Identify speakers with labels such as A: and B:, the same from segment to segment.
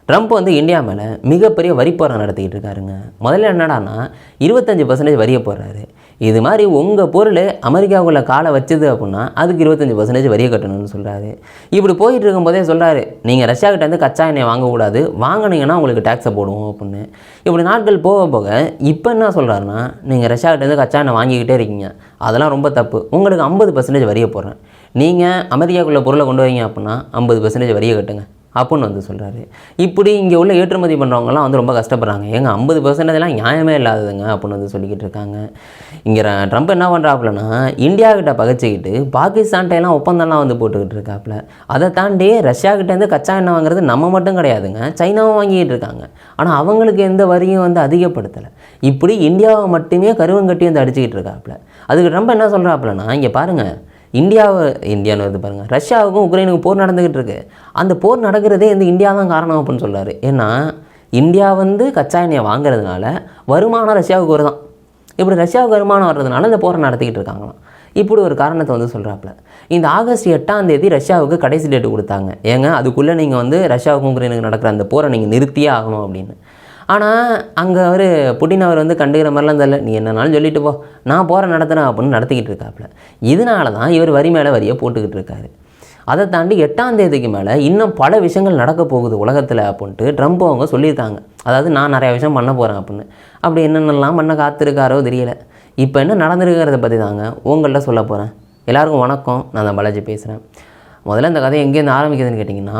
A: Trump வந்து India மேலே மிகப்பெரிய வரி போரை நடத்திக்கிட்டு இருக்காருங்க. முதல்ல என்னடான்னா 25% வரியை போடுறாரு. இது மாதிரி உங்கள் பொருள் அமெரிக்காவுக்குள்ளே காலை வச்சுது அப்படின்னா அதுக்கு 25% வரியை கட்டணும்னு சொல்கிறாரு. இப்படி போயிட்டு இருக்கும்போதே சொல்கிறாரு, நீங்கள் ரஷ்யாக்கிட்டேருந்து கச்சா எண்ணெய் வாங்கக்கூடாது, வாங்கினீங்கன்னா உங்களுக்கு டேக்ஸை போடுவோம் அப்படின்னு. இப்படி நாட்கள் போக போக இப்போ என்ன சொல்கிறாருன்னா, நீங்கள் ரஷ்யாக்கிட்டேருந்து கச்சா எண்ணெய் வாங்கிக்கிட்டே இருக்கீங்க, அதெல்லாம் ரொம்ப தப்பு, உங்களுக்கு 50% வரியை போடுறேன், நீங்கள் அமெரிக்காவுக்குள்ளே பொருளை கொண்டு வரீங்க அப்படின்னா 50% வரியை கட்டுங்க அப்படின்னு வந்து சொல்கிறாரு. இப்படி இங்கே உள்ள ஏற்றுமதி பண்ணுறவங்கலாம் வந்து ரொம்ப கஷ்டப்படுறாங்க. ஏங்க 50%லாம் நியாயமே இல்லாததுங்க அப்படின்னு வந்து சொல்லிக்கிட்டு இருக்காங்க. இங்கே ட்ரம்ப் என்ன பண்ணுறாப்புலன்னா, இந்தியாக்கிட்ட பகைச்சிக்கிட்டு பாகிஸ்தான்கிட்டலாம் ஒப்பந்தம்லாம் வந்து போட்டுக்கிட்டு இருக்காப்புல. அதை தாண்டி ரஷ்யாக்கிட்டேருந்து கச்சா எண்ணெய் வாங்குறது நம்ம மட்டும் கிடையாதுங்க, சைனாவும் வாங்கிக்கிட்டு இருக்காங்க. ஆனால் அவங்களுக்கு எந்த வரியும் வந்து அதிகப்படுத்தலை. இப்படி இந்தியாவை மட்டுமே கருவங்கட்டி வந்து அடிச்சுக்கிட்டு இருக்காப்புல. அதுக்கு ட்ரம்ப் என்ன சொல்கிறாப்புலன்னா, இங்கே பாருங்கள், இந்தியான்னு வருது பாருங்கள், ரஷ்யாவுக்கும் உக்ரைனுக்கும் போர் நடந்துக்கிட்டு இருக்கு. அந்த போர் நடக்கிறதே இந்த இந்தியா தான் காரணம் அப்படின்னு சொல்கிறாரு. ஏன்னா இந்தியா வந்து கச்சா எண்ணெயை வாங்குறதுனால வருமானம் ரஷ்யாவுக்கு வருதான். இப்படி ரஷ்யாவுக்கு வருமானம் வர்றதுனால இந்த போரை நடத்திக்கிட்டு இருக்காங்களாம். இப்படி ஒரு காரணத்தை வந்து சொல்கிறாப்புல. இந்த ஆகஸ்ட் 8 ரஷ்யாவுக்கு கடைசி டேட்டு கொடுத்தாங்க. ஏங்க அதுக்குள்ளே நீங்கள் வந்து ரஷ்யாவுக்கும் உக்ரைனுக்கு நடக்கிற அந்த போரை நீங்கள் நிறுத்தியே ஆகணும் அப்படின்னு. ஆனால் அங்கே புட்டின் அவர் வந்து கண்டுக்கிற மாதிரிலாம் தெரியல, நீ என்னன்னாலும் சொல்லிட்டு போ, நான் போரை நடத்துகிறேன் அப்படின்னு நடத்திக்கிட்டு இருக்காப்புல. இதனால தான் இவர் வரி மேலே வரியை போட்டுக்கிட்டு இருக்காரு. அதை தாண்டி 8 மேலே இன்னும் பல விஷயங்கள் நடக்க போகுது உலகத்தில் அப்படின்ட்டு ட்ரம்ப் அவங்க சொல்லியிருக்காங்க. அதாவது நான் நிறையா விஷயம் பண்ண போகிறேன் அப்படின்னு. அப்படி என்னென்னலாம் பண்ண காத்திருக்காரோ தெரியல. இப்போ என்ன நடந்திருக்கிறத பற்றி தாங்க உங்கள்கிட்ட சொல்ல போகிறேன். எல்லாருக்கும் வணக்கம், நான் தான் பாலாஜி பேசுகிறேன். முதல்ல இந்த கதை எங்கேருந்து ஆரம்பிக்குதுன்னு கேட்டிங்கன்னா,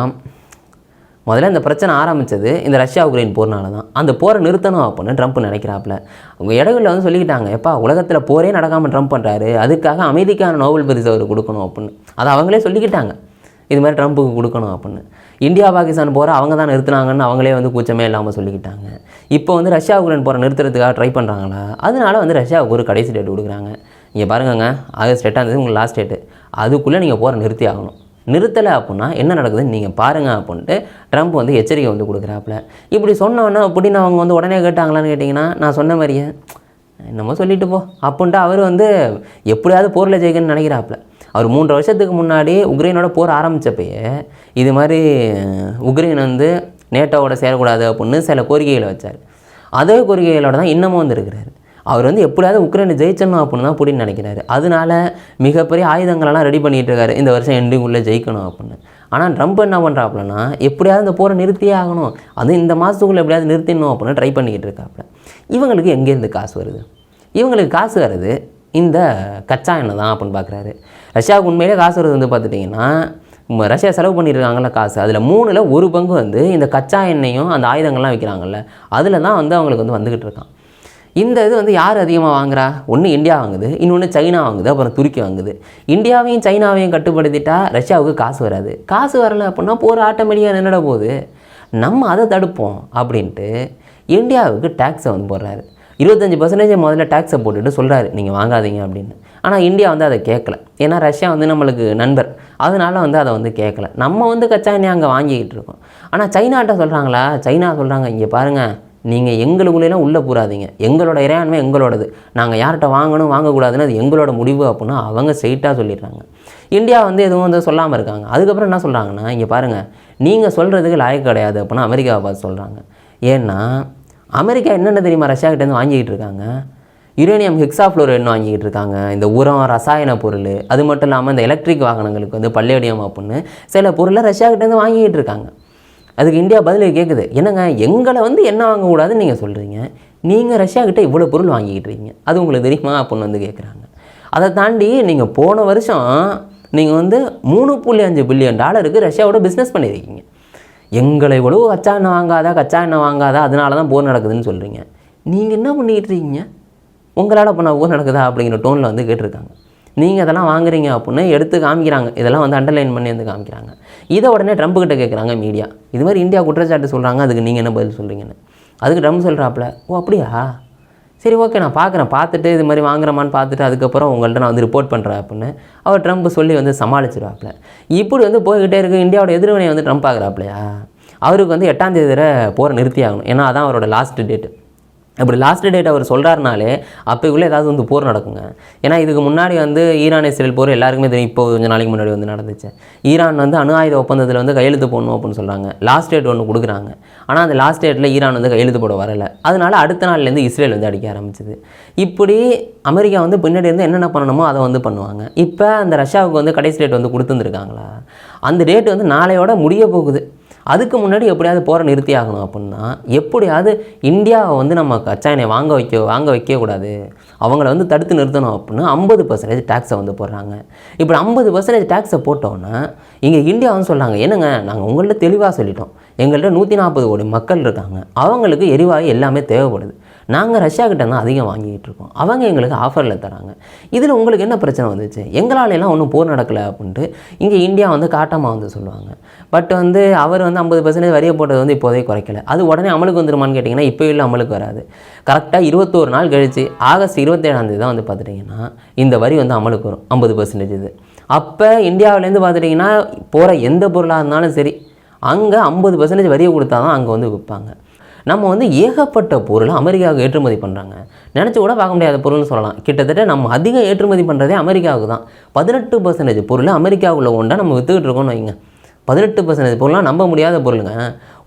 A: முதல்ல இந்த பிரச்சனை ஆரம்பித்தது இந்த ரஷ்யா உக்ரைன் போர்னால தான். அந்த போரை நிறுத்தணும் அப்படின்னு ட்ரம்ப் நினைக்கிறாப்புல. அவங்க இடங்களில் வந்து சொல்லிக்கிட்டாங்க, எப்பா உலகத்தில் போரே நடக்காமல் ட்ரம்ப் பண்ணுறாரு, அதுக்காக அமைதிக்கான நோபல் பரிசு அவர் கொடுக்கணும் அப்படின்னு. அதை அவங்களே சொல்லிக்கிட்டாங்க, இது மாதிரி ட்ரம்ப்புக்கு கொடுக்கணும் அப்படின்னு. இந்தியா பாகிஸ்தான் போரை அவங்க தான் நிறுத்தினாங்கன்னு அவங்களே வந்து கூச்சமே இல்லாமல் சொல்லிக்கிட்டாங்க. இப்போ வந்து ரஷ்யா உக்ரைன் போரை நிறுத்துறதுக்காக ட்ரை பண்ணுறாங்களா, அதனால வந்து ரஷ்யாவுக்கு ஒரு கடைசி டேட் கொடுக்குறாங்க. இங்கே பாருங்கங்க, ஆகஸ்ட் 8 உங்களுக்கு லாஸ்ட் டேட்டு, அதுக்குள்ளே நீங்கள் போரை நிறுத்தி ஆகணும். நிறுத்தலை அப்படின்னா என்ன நடக்குதுன்னு நீங்கள் பாருங்கள் அப்படின்ட்டு ட்ரம்ப் வந்து எச்சரிக்கை வந்து கொடுக்குறாப்புல. இப்படி சொன்னோன்னா புட்டின் அவங்க வந்து உடனே கேட்டாங்களான்னு கேட்டிங்கன்னா, நான் சொன்ன மாதிரியே என்னமோ சொல்லிட்டு போ அப்படின்ட்டு அவர் வந்து எப்படியாவது போரில் ஜெயிக்கணும்னு நினைக்கிறாப்புல. அவர் 3 வருஷத்துக்கு முன்னாடி உக்ரைனோட போர் ஆரம்பித்தப்பயே இது மாதிரி உக்ரைன் வந்து நேட்டோவோட சேரக்கூடாது அப்படின்னு சில கோரிக்கைகளை வச்சார். அதே கோரிக்கைகளோட தான் இன்னமும் வந்து இருக்கிறாரு. அவர் வந்து எப்படியாவது உக்ரைனை ஜெயிச்சணும் அப்படின்னு தான் புட்டின் நினைக்கிறாரு. அதனால மிகப்பெரிய ஆயுதங்களெல்லாம் ரெடி பண்ணிகிட்டு இருக்காரு, இந்த வருஷம் எண்டிங்குள்ளே ஜெயிக்கணும் அப்படின்னு. ஆனால் ட்ரம்ப் என்ன பண்ணுறாப்புலன்னா, எப்படியாவது இந்த போரை நிறுத்தியே ஆகணும், அதுவும் இந்த மாதத்துக்குள்ளே எப்படியாவது நிறுத்திடணும் அப்படின்னு ட்ரை பண்ணிக்கிட்டு இருக்காப்புல. இவங்களுக்கு எங்கேருந்து காசு வருது? இவங்களுக்கு காசு வருது இந்த கச்சா எண்ணெய் தான் அப்படின்னு பார்க்குறாரு. ரஷ்யாவுக்கு உண்மையிலே காசு வருது வந்து பார்த்துட்டிங்கன்னா, ரஷ்யா செலவு பண்ணியிருக்காங்கல்ல காசு, அதில் 3ல் 1 பங்கு வந்து இந்த கச்சா எண்ணெயும் அந்த ஆயுதங்கள்லாம் விற்கிறாங்கல்ல, அதில் தான் வந்து அவங்களுக்கு வந்து வந்துக்கிட்டு இருக்கான். இந்த இது வந்து யார் அதிகமாக வாங்குறா? ஒன்று இந்தியா வாங்குது, இன்னொன்று சைனா வாங்குது, அப்புறம் துருக்கி வாங்குது. இந்தியாவையும் சைனாவையும் கட்டுப்படுத்திட்டா ரஷ்யாவுக்கு காசு வராது. காசு வரலை அப்படின்னா போர் ஆட்டோமேட்டிக்காக நின்றுட போகுது. நம்ம அதை தடுப்போம் அப்படின்ட்டு இந்தியாவுக்கு டேக்ஸை வந்து போடுறாரு. 25% முதல்ல டேக்ஸை போட்டுட்டு சொல்கிறாரு, நீங்கள் வாங்காதீங்க அப்படின்னு. ஆனால் இந்தியா வந்து அதை கேட்கல. ஏன்னா ரஷ்யா வந்து நம்மளுக்கு நண்பர், அதனால வந்து அதை வந்து கேட்கல. நம்ம வந்து கச்சா எண்ணெய் அங்கே வாங்கிக்கிட்டு இருக்கோம். ஆனால் சைனாட்ட சொல்கிறாங்களா? சைனா சொல்கிறாங்க, இங்கே பாருங்கள், நீங்கள் எங்களுக்குள்ளேலாம் உள்ளே போகாதீங்க, எங்களோட இறையாண்மை எங்களோடது, நாங்கள் யார்கிட்ட வாங்கணும் வாங்கக்கூடாதுன்னு அது எங்களோட முடிவு அப்படின்னா அவங்க ஸ்ட்ரெயிட்டாக சொல்லிடுறாங்க. இந்தியா வந்து எதுவும் வந்து சொல்லாமல் இருக்காங்க. அதுக்கப்புறம் என்ன சொல்கிறாங்கன்னா, இங்கே பாருங்கள், நீங்கள் சொல்கிறதுக்கு லாயக்கு கிடையாது அப்படின்னா அமெரிக்காவை பார்த்து சொல்கிறாங்க. ஏன்னா அமெரிக்கா என்னென்ன தெரியுமா ரஷ்யாக்கிட்டேருந்து வாங்கிக்கிட்டு இருக்காங்க? யுரேனியம் ஹெக்ஸாஃப்ளோரைட்னு வாங்கிக்கிட்டு இருக்காங்க, இந்த உரம், ரசாயன பொருள், அது மட்டும் இல்லாமல் இந்த எலக்ட்ரிக் வாகனங்களுக்கு வந்து பல்லேடியம் அப்படின்னு சில பொருளை ரஷ்யாக்கிட்டேருந்து வாங்கிக்கிட்டு இருக்காங்க. அதுக்கு இந்தியா பதில் கேட்குது, என்னங்க எங்களை வந்து என்ன வாங்கக்கூடாதுன்னு நீங்கள் சொல்கிறீங்க, நீங்கள் ரஷ்யாக்கிட்ட இவ்வளோ பொருள் வாங்கிக்கிட்டு இருக்கீங்க, அது உங்களுக்கு தெரியுமா அப்படின்னு வந்து கேட்குறாங்க. அதை தாண்டி நீங்கள் போன வருஷம் நீங்கள் வந்து $3.5 பில்லியன் ரஷ்யாவோட பிஸ்னஸ் பண்ணியிருக்கீங்க. எங்களை இவ்வளோ கச்சா எண்ணெய் வாங்காதா அதனால தான் போர் நடக்குதுன்னு சொல்கிறீங்க. நீங்கள் என்ன பண்ணிக்கிட்டு இருக்கீங்க? உங்களால் இப்போ நான் போர் நடக்குதா அப்படிங்கிற டோனில் வந்து கேட்டிருக்காங்க. நீங்கள் அதெல்லாம் வாங்குறீங்க அப்படின்னு எடுத்து காமிக்கிறாங்க. இதெல்லாம் வந்து அண்டர்லைன் பண்ணி வந்து காமிக்கிறாங்க. இதை உடனே ட்ரம்ப் கிட்ட கேட்குறாங்க மீடியா, இது மாதிரி இந்தியா குற்றச்சாட்டு சொல்கிறாங்க, அதுக்கு நீங்கள் என்ன பதில் சொல்கிறீங்கன்னு. அதுக்கு ட்ரம்ப் சொல்கிறாப்புல, ஓ அப்படியா, சரி ஓகே நான் பார்க்குறேன், பார்த்துட்டு இது மாதிரி வாங்குறமான்னு பார்த்துட்டு அதுக்கப்புறம் உங்கள்கிட்ட நான் வந்து ரிப்போர்ட் பண்ணுறேன் அப்படின்னு அவர் ட்ரம்ப் சொல்லி வந்து சமாளிச்சிருவாப்புல. இப்படி வந்து போய்கிட்டே இருக்குது. இந்தியாவோட எதிர்வினை வந்து ட்ரம்ப் ஆகுறாப்புலையா? அவருக்கு வந்து 8 போரை நிறுத்தி ஆகணும், ஏன்னா அதான் அவரோட லாஸ்ட் டேட்டு. அப்படி லாஸ்ட் டேட் அவர் சொல்கிறாருனாலே அப்போக்குள்ளே ஏதாவது வந்து போர் நடக்குங்க. ஏன்னா இதுக்கு முன்னாடி வந்து ஈரான் இஸ்ரேல் போர் எல்லாருக்குமே தெரியும். இப்போ கொஞ்சம் நாளைக்கு முன்னாடி வந்து நடந்துச்சு. ஈரான் வந்து அணு ஆயுத ஒப்பந்தத்தில் வந்து கையெழுத்து போடணும் அப்படின்னு சொல்கிறாங்க. லாஸ்ட் டேட் ஒன்று கொடுக்குறாங்க. ஆனால் அந்த லாஸ்ட் டேட்டில் ஈரான் வந்து கையெழுத்து போட வரலை. அதனால அடுத்த நாள்லேருந்து இஸ்ரேல் வந்து அடிக்க ஆரம்பிச்சிது. இப்படி அமெரிக்கா வந்து பின்னாடி இருந்து என்னென்ன பண்ணணுமோ அதை வந்து பண்ணுவாங்க. இப்போ அந்த ரஷ்யாவுக்கு வந்து கடைசி டேட் வந்து கொடுத்துருந்துருக்காங்களா, அந்த டேட் வந்து நாளையோட முடிய போகுது. அதுக்கு முன்னாடி எப்படியாவது போரை நிறுத்தி ஆகணும் அப்படின்னா எப்படியாவது இந்தியாவை வந்து நம்ம கச்சா எண்ணெய் வாங்க வைக்கக்கூடாது, அவங்கள வந்து தடுத்து நிறுத்தணும் அப்படின்னு 50% டேக்ஸை வந்து போடுறாங்க. இப்படி 50% டேக்ஸை போட்டோன்னா இங்கே இந்தியா வந்து சொல்கிறாங்க, என்னங்க நாங்கள் உங்கள்கிட்ட தெளிவாக சொல்லிட்டோம், எங்கள்கிட்ட 140 கோடி மக்கள் இருக்காங்க, அவங்களுக்கு எரிவாயு எல்லாமே தேவைப்படுது, நாங்கள் ரஷ்யா கிட்ட தான் அதிகம் வாங்கிட்டு இருக்கோம், அவங்க எங்களுக்கு ஆஃபரில் தராங்க, இதில் உங்களுக்கு என்ன பிரச்சனை வந்துச்சு, எங்களாலெல்லாம் ஒன்றும் போர் நடக்கலை அப்படின்ட்டு இங்கே இந்தியா வந்து காட்டமாக வந்து சொல்லுவாங்க. பட் வந்து அவர் வந்து 50% வரியை போட்டது வந்து இப்போதே குறைக்கல. அது உடனே அமலுக்கு வந்துருமான்னு கேட்டிங்கன்னா இப்போ இல்லை, அமலுக்கு வராது. கரெக்டாக 21 நாள் கழித்து ஆகஸ்ட் 27 தான் வந்து பார்த்துட்டிங்கன்னா இந்த வரி வந்து அமலுக்கு வரும் 50% இது. அப்போ இந்தியாவிலேருந்து பார்த்துட்டிங்கன்னா போகிற எந்த பொருளாக இருந்தாலும் சரி அங்கே 50% வரியை கொடுத்தா தான் அங்கே வந்து விற்பாங்க. நம்ம வந்து ஏகப்பட்ட பொருளை அமெரிக்காவுக்கு ஏற்றுமதி பண்ணுறாங்க. நினச்சி கூட பார்க்க முடியாத பொருள்னு சொல்லலாம். கிட்டத்தட்ட நம்ம அதிகம் ஏற்றுமதி பண்ணுறதே அமெரிக்காவுக்கு தான். 18% பொருள் அமெரிக்காவுக்குள்ள ஒன்றா நம்ம விற்றுக்கிட்டு இருக்கோம்னு வைங்க. 18% பொருள்லாம் நம்ப முடியாத பொருளுங்க.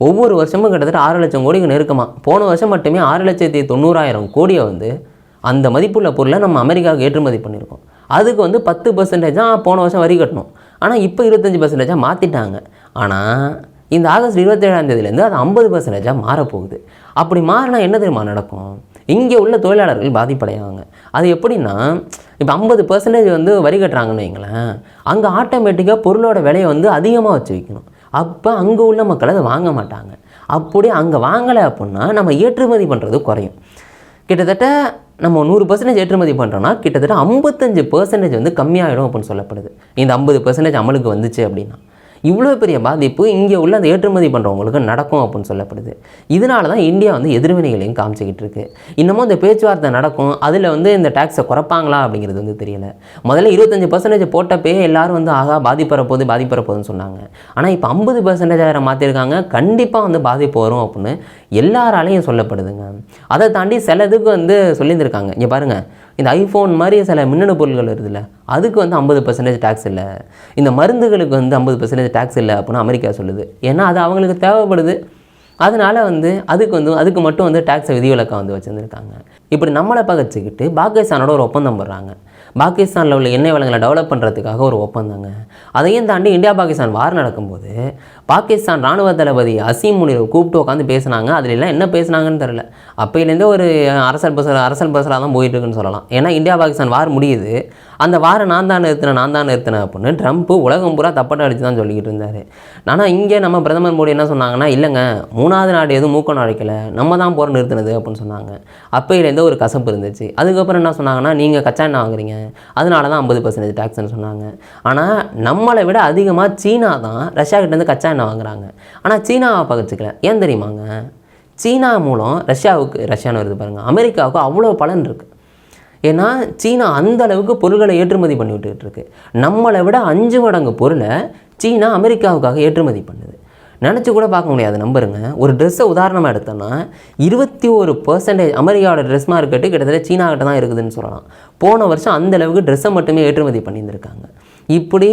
A: ஒவ்வொரு வருஷமும் கிட்டத்தட்ட 6 லட்சம் கோடிக்கு நெருக்கமாக. போன வருஷம் மட்டுமே 6,90,000 கோடியை வந்து அந்த மதிப்புள்ள பொருளை நம்ம அமெரிக்காவுக்கு ஏற்றுமதி பண்ணியிருக்கோம். அதுக்கு வந்து 10% தான் போன வருஷம் வரி கட்டணும். ஆனால் இப்போ 25% மாற்றிட்டாங்க. ஆனால் இந்த ஆகஸ்ட் 27 அது 50% மாறப்போகுது. அப்படி மாறினா என்ன தெரியுமா நடக்கும், இங்கே உள்ள தொழிலாளர்கள் பாதிப்படையாங்க. அது எப்படின்னா, இப்போ 50% வந்து வரி கட்டுறாங்கன்னு வைங்களேன், அங்கே ஆட்டோமேட்டிக்காக பொருளோட விலையை வந்து அதிகமாக வச்சு வைக்கணும். அப்போ அங்கே உள்ள மக்கள் அதை வாங்க மாட்டாங்க. அப்படி அங்கே வாங்கலை அப்படின்னா நம்ம ஏற்றுமதி பண்ணுறது குறையும். கிட்டத்தட்ட நம்ம 100% ஏற்றுமதி பண்ணுறோன்னா கிட்டத்தட்ட 55% வந்து கம்மியாகிடும் அப்படின்னு சொல்லப்படுது. இந்த 50% அமலுக்கு வந்துச்சு அப்படின்னா இவ்வளோ பெரிய பாதிப்பு இங்கே உள்ள அந்த ஏற்றுமதி பண்ணுறவங்களுக்கு நடக்கும் அப்படின்னு சொல்லப்படுது. இதனால தான் இந்தியா வந்து எதிர்வினைகளையும் காமிச்சிக்கிட்டு இருக்கு. இன்னமும் இந்த பேச்சுவார்த்தை நடக்கும், அதில் வந்து இந்த டேக்ஸை குறைப்பாங்களா அப்படிங்கிறது வந்து தெரியல. முதல்ல 25% போட்டப்பே எல்லாரும் வந்து பாதிப்பறப்போகுதுன்னு சொன்னாங்க. ஆனால் இப்போ 50% மாற்றிருக்காங்க. கண்டிப்பாக வந்து பாதிப்பு வரும் அப்படின்னு எல்லாராலையும் சொல்லப்படுதுங்க. அதை தாண்டி சிலதுக்கு வந்து சொல்லியிருந்திருக்காங்க. இங்கே பாருங்கள், இந்த ஐஃபோன் மாதிரி சில மின்னணு பொருட்கள் இருக்குதுல்ல, அதுக்கு வந்து 50% டேக்ஸ் இல்லை, இந்த மருந்துகளுக்கு வந்து 50% டேக்ஸ் இல்லை அப்படின்னு அமெரிக்கா சொல்லுது. ஏன்னா அது அவங்களுக்கு தேவைப்படுது. அதனால் வந்து அதுக்கு மட்டும் வந்து டேக்ஸை விதிவிலக்காக வந்து வச்சுருந்துருக்காங்க. இப்படி நம்மளை பகச்சிக்கிட்டு பாகிஸ்தானோட ஒரு ஒப்பந்தம் போடுறாங்க. பாகிஸ்தானில் உள்ள எண்ணெய் வளங்களை டெவலப் பண்ணுறதுக்காக ஒரு ஒப்பந்தங்க. அதையும் தாண்டி இந்தியா பாகிஸ்தான் வார் நடக்கும்போது பாகிஸ்தான் ராணுவ தளபதி அசீம் முனிரை கூப்பிட்டு உட்காந்து பேசினாங்க. அதிலெல்லாம் என்ன பேசுனாங்கன்னு தெரில. அப்போலேருந்தே ஒரு அரசல் பசலாக தான் போயிட்டுருக்குன்னு சொல்லலாம். ஏன்னா இந்தியா பாகிஸ்தான் வார் முடியுது, அந்த வாரை நான் தான் நிறுத்தினேன் அப்படின்னு ட்ரம்ப்பு உலகம் பூரா தப்பட்டை அடித்து தான் சொல்லிக்கிட்டு இருந்தார். ஆனால் இங்கே நம்ம பிரதமர் மோடி என்ன சொன்னாங்கன்னா, இல்லைங்க 3வது நாடு எதுவும் மூக்கம் நுழைக்கல, நம்ம தான் போகிற நிறுத்தினது அப்படின்னு சொன்னாங்க. அப்போலேருந்தே ஒரு கசப்பு இருந்துச்சு. அதுக்கப்புறம் என்ன சொன்னாங்கன்னா, நீங்கள் கச்சா எண்ணெய் வாங்குறீங்க, அதனால தான் 50% டேக்ஸ்ன்னு சொன்னாங்க. ஆனால் நம்மளை விட அதிகமாக சீனா தான் ரஷ்யா கிட்டேருந்து கச்சா எண்ணெய் வாங்குறாங்க. ஆனால் சீனாவை பகிர்ச்சிக்கல. ஏன் தெரியுமாங்க, சீனா மூலம் ரஷ்யான்னு வருது பாருங்கள், அமெரிக்காவுக்கு அவ்வளோ பலன் இருக்குது. ஏன்னா சீனா அந்த அளவுக்கு பொருட்களை ஏற்றுமதி பண்ணி விட்டுக்கிட்டு இருக்கு. நம்மளை விட 5 மடங்கு பொருளை சீனா அமெரிக்காவுக்காக ஏற்றுமதி பண்ணுது. நினச்சி கூட பார்க்க முடியாது நம்பருங்க. ஒரு ட்ரெஸ்ஸை உதாரணமாக எடுத்தோன்னா 21% அமெரிக்காவோட ட்ரெஸ் மார்க்கெட்டு கிட்டத்தட்ட சீனாக்கிட்ட தான் இருக்குதுன்னு சொல்லலாம். போன வருஷம் அந்த அளவுக்கு ட்ரெஸ்ஸை மட்டுமே ஏற்றுமதி பண்ணியிருந்திருக்காங்க. இப்படி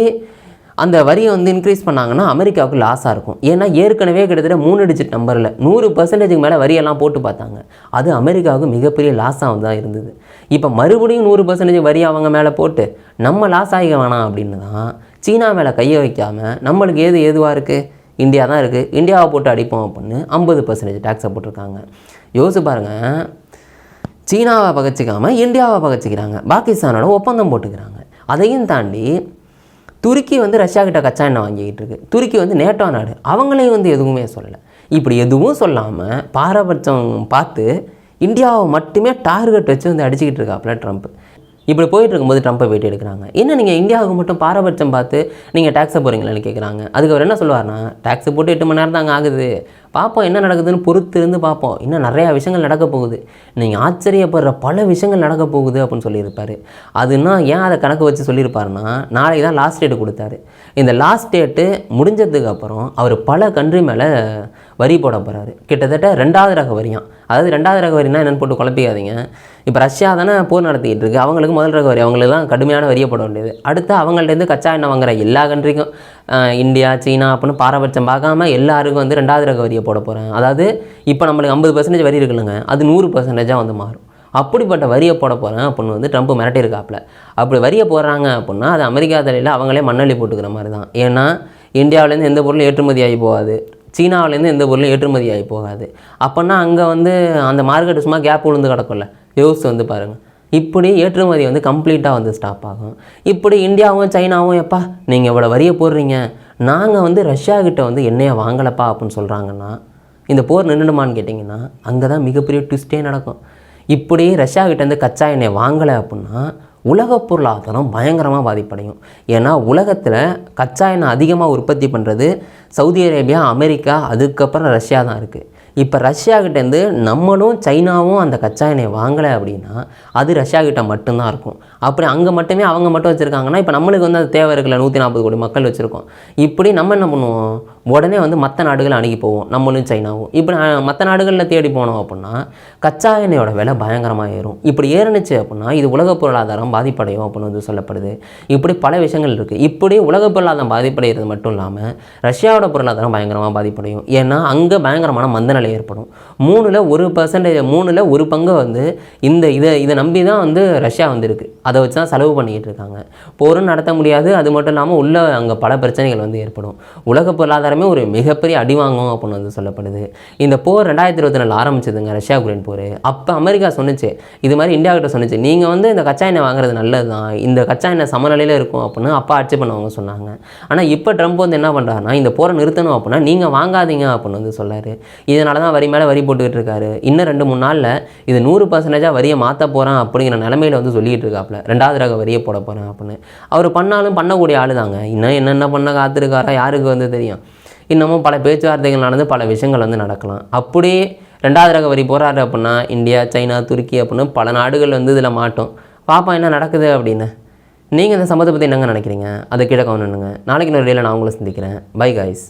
A: அந்த வரியை வந்து இன்க்ரீஸ் பண்ணாங்கன்னா அமெரிக்காவுக்கு லாஸாக இருக்கும். ஏன்னா ஏற்கனவே கிட்டத்தட்ட 3 டிஜிட் நம்பரில் 100% மேலே வரியெல்லாம் போட்டு பார்த்தாங்க. அது அமெரிக்காவுக்கு மிகப்பெரிய லாஸாக வந்து தான் இருந்தது. இப்போ மறுபடியும் 100% வரி அவங்க மேலே போட்டு நம்ம லாஸ் ஆகிக்க வேணாம் அப்படின்னு தான் சீனா மேலே கையை வைக்காமல் நம்மளுக்கு எதுவாக இருக்குது, இந்தியா தான் இருக்குது, இந்தியாவை போட்டு அடிப்போம் அப்படின்னு 50% டேக்ஸை போட்டிருக்காங்க. யோசிச்சு பாருங்கள், சீனாவை பகச்சிக்காமல் இந்தியாவை பகச்சிக்கிறாங்க, பாகிஸ்தானோட ஒப்பந்தம் போட்டுக்கிறாங்க. அதையும் தாண்டி துருக்கி வந்து ரஷ்யா கிட்ட கச்சா எண்ணெய் வாங்கிக்கிட்டு இருக்கு. துருக்கி வந்து நேட்டோ நாடு, அவங்களையும் வந்து எதுவுமே சொல்லலை. இப்படி எதுவும் சொல்லாமல் பாரபட்சம் பார்த்து இந்தியாவை மட்டுமே டார்கெட் வச்சு வந்து அடிச்சுக்கிட்டு இருக்காப்புல ட்ரம்ப். இப்படி போயிட்டு இருக்கும்போது ட்ரம்ப்பை பேட்டி எடுக்கிறாங்க. என்ன நீங்கள் இந்தியாவுக்கு மட்டும் பாரபட்சம் பார்த்து நீங்கள் டேக்ஸை போகிறீங்களான்னு கேட்குறாங்க. அதுக்கு அவர் என்ன சொல்லுவார்னா, டேக்ஸை போட்டு 8 மணி நேரம் தாங்க ஆகுது, பார்ப்போம் என்ன நடக்குதுன்னு பொறுத்து இருந்து பார்ப்போம், இன்னும் நிறையா விஷயங்கள் நடக்க போகுது, நீங்கள் ஆச்சரியப்படுற பல விஷயங்கள் நடக்க போகுது அப்படின்னு சொல்லியிருப்பார். அதுன்னா ஏன் அதை கணக்கு வச்சு சொல்லியிருப்பாருன்னா, நாளைக்கு தான் லாஸ்ட் டேட்டு கொடுத்தாரு. இந்த லாஸ்ட் டேட்டு முடிஞ்சதுக்கு அப்புறம் அவர் பல கண்ட்ரி மேலே வரி போட போகிறாரு. கிட்டத்தட்ட 2வது ரக வரியாம். அதாவது ரெண்டாவது ரக வரினா என்னென்னு போட்டு குழப்பிக்காதீங்க. இப்போ ரஷ்யா தானே போர் நடத்திக்கிட்டு இருக்குது, அவங்களுக்கு முதல் ரக வரி, அவங்களுக்கு தான் கடுமையான வரியை போட வேண்டியது. அடுத்து அவங்கள்ட்டேருந்து கச்சா எண்ணெய் வாங்குற எல்லா கண்ட்ரிக்கும் இந்தியா சீனா அப்படின்னு பாரபட்சம் பார்க்காம எல்லாருக்கும் வந்து ரெண்டாவது ரக வரியை போட போகிறேன். அதாவது இப்போ நம்மளுக்கு 50% வரி இருக்குல்லுங்க, அது 100% வந்து மாறும். அப்படிப்பட்ட வரியை போட போகிறேன் அப்படின்னு வந்து ட்ரம்ப் மிரட்டியிருக்காப்புல. அப்படி வரியை போடுறாங்க அப்படின்னா அது அமெரிக்கா தலையில் அவங்களே மண்ணள்ளி போட்டுக்கிற மாதிரி தான். ஏன்னா இந்தியாவிலேருந்து எந்த பொருளும் ஏற்றுமதி ஆகி போகாது, சீனாவிலேருந்து எந்த பொருளும் ஏற்றுமதி ஆகி போகாது. அப்போன்னா அங்கே வந்து அந்த மார்க்கெட்டு சும்மா கேப் விழுந்து கிடக்கும்ல, யோசிச்சு வந்து பாருங்கள். இப்படி ஏற்றுமதி வந்து கம்ப்ளீட்டாக வந்து ஸ்டாப் ஆகும். இப்படி இந்தியாவும் சைனாவும் எப்பா நீங்கள் இவ்வளோ வரியை போடுறீங்க, நாங்கள் வந்து ரஷ்யாக்கிட்ட வந்து எண்ணெயை வாங்கலப்பா அப்படின்னு சொல்கிறாங்கன்னா இந்த போர் நின்றுடுமான்னு கேட்டிங்கன்னா அங்கே தான் மிகப்பெரிய ட்விஸ்ட்டே நடக்கும். இப்படி ரஷ்யாக்கிட்டேருந்து கச்சா எண்ணெய் வாங்கலை அப்படின்னா உலக பொருளாதாரம் பயங்கரமாக பாதிப்படையும். ஏன்னா உலகத்தில் கச்சா எண்ணெய் அதிகமாக உற்பத்தி பண்ணுறது சவுதி அரேபியா, அமெரிக்கா, அதுக்கப்புறம் ரஷ்யா தான் இருக்குது. இப்போ ரஷ்யாக்கிட்டேருந்து நம்மளும் சைனாவும் அந்த கச்சா எண்ணெயை வாங்கலை அப்படின்னா அது ரஷ்யாக்கிட்ட மட்டும்தான் இருக்கும். அப்படி அங்கே மட்டுமே அவங்க மட்டும் வச்சுருக்காங்கன்னா இப்போ நம்மளுக்கு வந்து அது தேவை இருக்குல்ல, 140 கோடி மக்கள் வச்சுருக்கோம். இப்படி நம்ம என்ன பண்ணுவோம், உடனே வந்து மற்ற நாடுகளை அணுகி போவோம், நம்மளும் சைனாவும். இப்படி மற்ற நாடுகளில் தேடி போனோம் அப்படின்னா கச்சா எண்ணெயோட விலை பயங்கரமாக ஏறும். இப்படி ஏறுனுச்சு அப்படின்னா இது உலக பொருளாதாரம் பாதிப்படையும் அப்படின்னு வந்து சொல்லப்படுது. இப்படி பல விஷயங்கள் இருக்குது. இப்படி உலக பொருளாதாரம் பாதிப்படைகிறது மட்டும் இல்லாமல் ரஷ்யாவோட பொருளாதாரம் பயங்கரமாக பாதிப்படையும். ஏன்னா அங்கே பயங்கரமான மந்தநிலை ஏற்படும். 3% ஒரு பங்கு வந்து இதை நம்பி தான் வந்து ரஷ்யா வந்து இருக்குது. அதை வச்சு தான் செலவு பண்ணிக்கிட்டு இருக்காங்க. போரும் நடத்த முடியாது. அது மட்டும் இல்லாமல் உள்ள அங்கே பல பிரச்சனைகள் வந்து ஏற்படும். உலக பொருளாதாரமே ஒரு மிகப்பெரிய அடி வாங்கும் அப்படின்னு வந்து சொல்லப்படுது. இந்த போர் 2024 ஆரம்பிச்சதுங்க, ரஷ்யா உக்ரைன் போர். அப்போ அமெரிக்கா சொன்னிச்சு, இது மாதிரி இந்தியா கிட்ட சொன்னிச்சு, நீங்கள் வந்து இந்த கச்சா எண்ணெய் வாங்குறது நல்லது தான், இந்த கச்சா எண்ணெய் சமநிலையில் இருக்கும் அப்படின்னு அப்போ ஆட்சி பண்ணவங்க சொன்னாங்க. ஆனால் இப்போ ட்ரம்ப் வந்து என்ன பண்ணுறாருன்னா இந்த போரை நிறுத்தணும் அப்படின்னா நீங்கள் வாங்காதீங்க அப்படின்னு வந்து சொல்லார். இதனால தான் வரி மேலே வரி போட்டுக்கிட்டு இருக்காரு. இன்னும் 2-3 நாளில் இது 100% வரியை மாற்ற போகிறேன் அப்படிங்கிற நிலைமையில் வந்து சொல்லிக்கிட்டு இருக்காப்புல, ரெண்டாவது ரக வரியை போட போகிறேன் அப்படின்னு. அவர் பண்ணாலும் பண்ணக்கூடிய ஆள் தாங்க. இன்னும் என்னென்ன பண்ண காத்திருக்காரா யாருக்கு வந்து தெரியும். இன்னமும் பல பேச்சுவார்த்தைகள் நடந்து பல விஷயங்கள் வந்து நடக்கலாம். அப்படியே ரெண்டாவது ரக வரி போகிறாரு அப்படின்னா இந்தியா, சைனா, துருக்கி அப்படின்னு பல நாடுகள் வந்து இதில் மாட்டோம். பாப்பா என்ன நடக்குது அப்படின்னு. நீங்கள் இந்த சம்பவத்தை பற்றி என்னங்க நினைக்கிறீங்க? அதை கீழே கவனிங்க. நாளைக்கு இன்னொரு வீடியோவில் நான் உங்களை சந்திக்கிறேன். By guys.